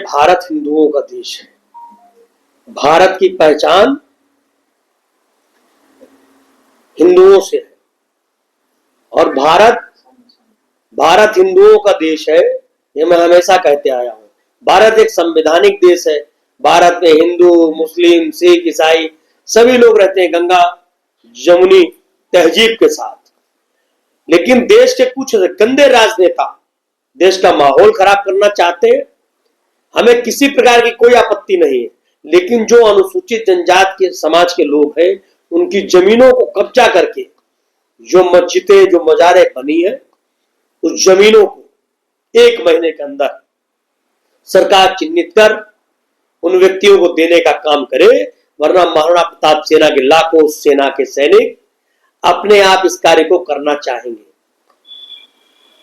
भारत हिंदुओं का देश है। भारत की पहचान हिंदुओं से है और भारत हिंदुओं का देश है, ये मैं हमेशा कहते आया हूं। भारत एक संवैधानिक देश है। भारत में हिंदू, मुस्लिम, सिख, ईसाई सभी लोग रहते हैं गंगा जमुनी तहजीब के साथ। लेकिन देश के कुछ गंदे राजनेता देश का माहौल खराब करना चाहते हैं। हमें किसी प्रकार की कोई आपत्ति नहीं है, लेकिन जो अनुसूचित जनजाति के समाज के लोग हैं उनकी जमीनों को कब्जा करके जो मस्जिदें, जो मजारें बनी है, उस जमीनों को 1 महीने के अंदर सरकार चिन्हित कर उन व्यक्तियों को देने का काम करे, वरना महाराणा प्रताप सेना के लाखों सेना के सैनिक अपने आप इस कार्य को करना चाहेंगे।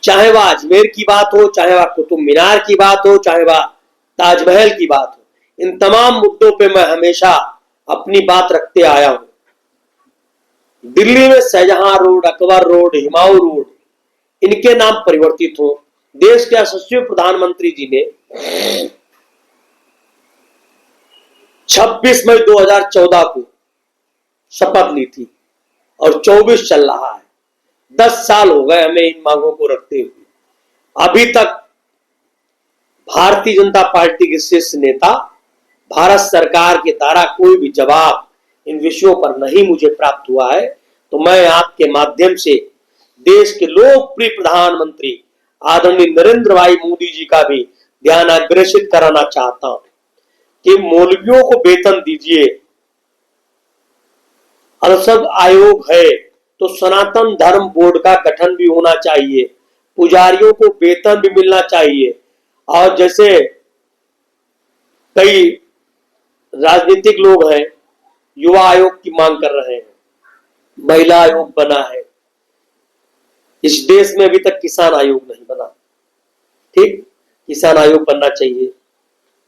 चाहे वह अजमेर की बात हो, चाहे वह कुतुब मीनार की बात हो, चाहे वह ताजमहल की बात हो, इन तमाम मुद्दों पे मैं हमेशा अपनी बात रखते आया हूं। दिल्ली में Shahjahan road, Akbar road, Humayun road इनके नाम परिवर्तित हो। देश के यशस्वी प्रधानमंत्री जी ने 26 मई 2014 को शपथ ली थी और 24 चल रहा है। 10 साल हो गए हमें इन मांगों को रखते हुए। अभी तक भारतीय जनता पार्टी के शीर्ष नेता, भारत सरकार के द्वारा कोई भी जवाब इन विषयों पर नहीं मुझे प्राप्त हुआ है। तो मैं आपके माध्यम से देश के लोकप्रिय प्रधानमंत्री आदरणीय नरेंद्र भाई मोदी जी का भी ध्यान आकर्षित कराना चाहता हूं कि मौलवियों को वेतन दीजिए। अरशद आयोग है तो सनातन धर्म बोर्ड का गठन भी होना चाहिए, पुजारियों को वेतन भी मिलना चाहिए। और जैसे कई राजनीतिक लोग हैं युवा आयोग की मांग कर रहे हैं, महिला आयोग बना है, इस देश में अभी तक किसान आयोग नहीं बना। ठीक, किसान आयोग बनना चाहिए।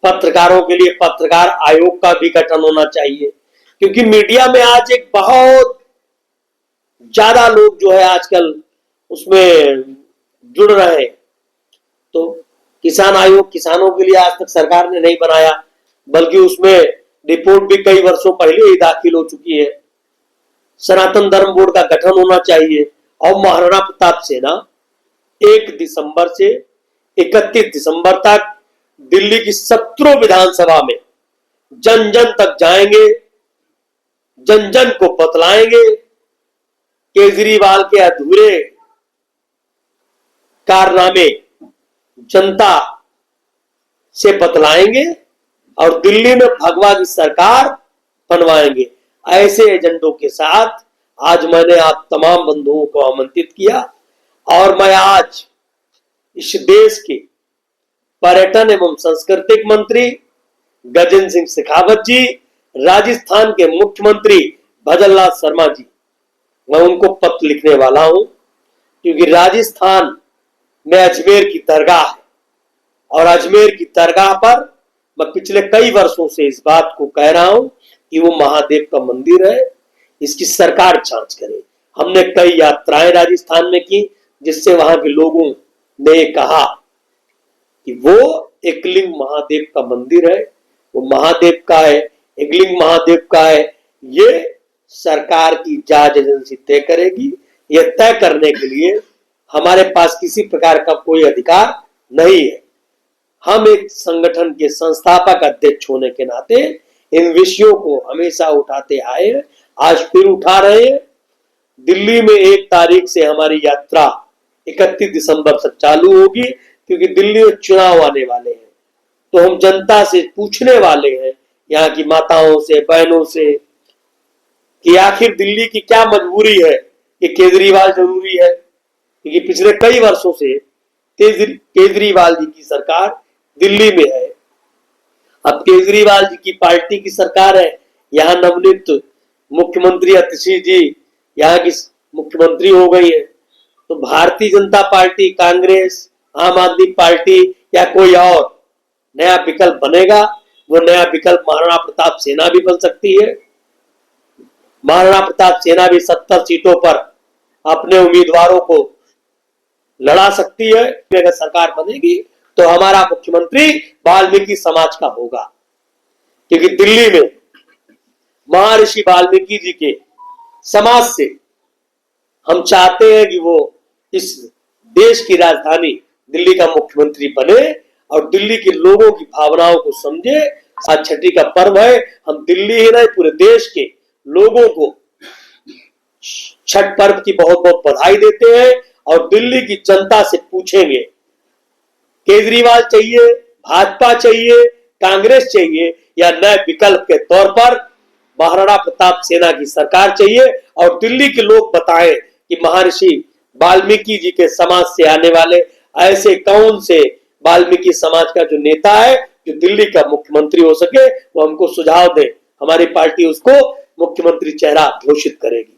पत्रकारों के लिए पत्रकार आयोग का भी गठन होना चाहिए, क्योंकि मीडिया में आज एक बहुत ज्यादा लोग जो है आजकल उसमें जुड़ रहे हैं। तो किसान आयोग किसानों के लिए आज तक सरकार ने नहीं बनाया, बल्कि उसमें रिपोर्ट भी कई वर्षों पहले ही दाखिल हो चुकी है। सनातन धर्म बोर्ड का गठन होना चाहिए और महाराणा प्रताप सेना 1 दिसंबर से 31 दिसंबर तक दिल्ली की 17 विधानसभा में जन जन तक जाएंगे, जन जन को बतलाएंगे। केजरीवाल के अधूरे कारनामे जनता से बतलाएंगे और दिल्ली में भगवा की सरकार बनवाएंगे। ऐसे एजेंडों के साथ आज मैंने आप तमाम बंधुओं को आमंत्रित किया और मैं आज इस देश के पर्यटन एवं सांस्कृतिक मंत्री गजेंद्र सिंह शेखावत जी, राजस्थान के मुख्यमंत्री भजनलाल शर्मा जी, मैं उनको पत्र लिखने वाला हूं, क्योंकि राजस्थान में अजमेर की दरगाह है और अजमेर की दरगाह पर मैं पिछले कई वर्षों से इस बात को कह रहा हूं कि वो महादेव का मंदिर है, इसकी सरकार जांच करे। हमने कई यात्राएं राजस्थान में की, जिससे वहां के लोगों ने कहा कि वो एकलिंग महादेव का मंदिर है, वो महादेव का है, एकलिंग महादेव का है। ये सरकार की जांच एजेंसी तय करेगी। यह तय करने के लिए हमारे पास किसी प्रकार का कोई अधिकार नहीं है। हम एक संगठन के संस्थापक अध्यक्ष होने के नाते इन विषयों को हमेशा उठाते आए हैं, आज फिर उठा रहे हैं। दिल्ली में 1 तारीख से हमारी यात्रा 31 दिसंबर तक चालू होगी, क्योंकि दिल्ली में चुनाव आने वाले हैं। तो हम जनता से पूछने वाले हैं, यहाँ की माताओं से, बहनों से, कि आखिर दिल्ली की क्या मजबूरी है कि केजरीवाल जरूरी है। क्योंकि पिछले कई वर्षों से केजरीवाल जी की सरकार दिल्ली में है। अब केजरीवाल जी की पार्टी की सरकार है, यहाँ नवनीत मुख्यमंत्री अतिशी जी यहाँ की मुख्यमंत्री हो गई है। तो भारतीय जनता पार्टी, कांग्रेस, आम आदमी पार्टी या कोई और नया विकल्प बनेगा, वो नया विकल्प महाराणा प्रताप सेना भी बन सकती है। महाराणा प्रताप सेना भी 70 सीटों पर अपने उम्मीदवारों को लड़ा सकती है। अगर सरकार बनेगी तो हमारा मुख्यमंत्री वाल्मीकि समाज का होगा, क्योंकि दिल्ली में महर्षि वाल्मीकि जी के समाज से हम चाहते हैं कि वो इस देश की राजधानी दिल्ली का मुख्यमंत्री बने और दिल्ली के लोगों की भावनाओं को समझे। आज छठी का पर्व है, हम दिल्ली ही नहीं पूरे देश के लोगों को छठ पर्व की बहुत बहुत बधाई देते हैं और दिल्ली की जनता से पूछेंगे, केजरीवाल चाहिए, भाजपा चाहिए, कांग्रेस चाहिए या नए विकल्प के तौर पर महाराणा प्रताप सेना की सरकार चाहिए। और दिल्ली के लोग बताएं कि महर्षि वाल्मीकि जी के समाज से आने वाले ऐसे कौन से वाल्मीकि समाज का जो नेता है जो दिल्ली का मुख्यमंत्री हो सके, वो हमको सुझाव दे, हमारी पार्टी उसको मुख्यमंत्री चेहरा घोषित करेगी।